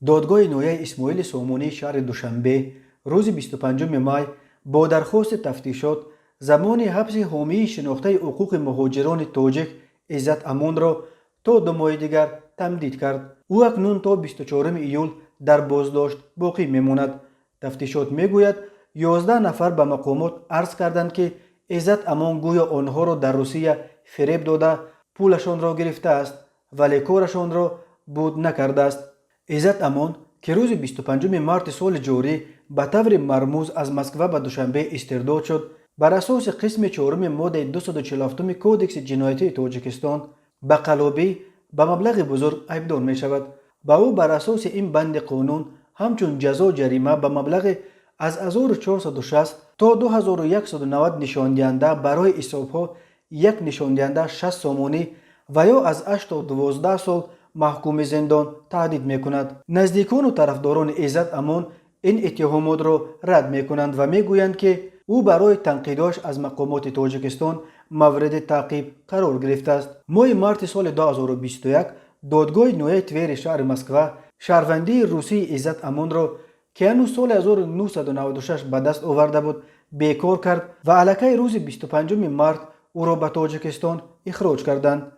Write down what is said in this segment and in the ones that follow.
دادگاه نویه اسماعیل سامونی شهر دوشنبه روز 25 مای با درخواست تفتیشات زمان حبس حامی شناخته حقوق مهاجران تاجیک عزت امان را تا 2 ماه دیگر تمدید کرد. او اکنون تا 24 ایول در بازداشت باقی میماند. تفتیشات میگوید 11 نفر به مقامات عرض کردند که عزت امان گویا آنها را در روسیه فریب داده پولشان را گرفته است ولی کارشان را بود نکرده است. عزت امان که روز 25 مارس سال جاری به طور مرموز از مسکو به دوشنبه استرداد شد، بر اساس قسم 4 ماده 247 کودکس جنایتی تاجیکستان به قلابی به مبلغ بزرگ ایبدار می شود. با او بر اساس این بند قانون همچون جزا جریمه به مبلغ از 1460 تا 2190 نشان دهنده برای حسابها یک نشان دهنده 60 سامانی و یا از 8 تا 12 سال محکوم زندان تهدید می کند. نزدیکان و طرفداران عزت امان این اتهامات را رد می کنند و می گویند که او برای تنقیدش از مقامات تاجیکستان مورد تعقیب قرار گرفته است. ماه مارس سال 2021 دادگاه نویه تویر شهر مسکو شهروندی روسی عزت امان را که هنوز سال 1996 به دست آورده بود بیکار کرد و علاکه روز 25 مارس او را به تاجیکستان اخراج کردند.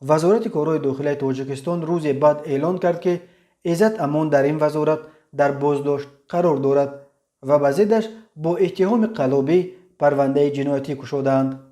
وزارت کارهای داخلی تاجیکستان روز بعد اعلان کرد که عزت امان در این وزارت در بازداشت قرار دارد و به ضدش با اتهام قلابی پرونده جنایتی گشودند.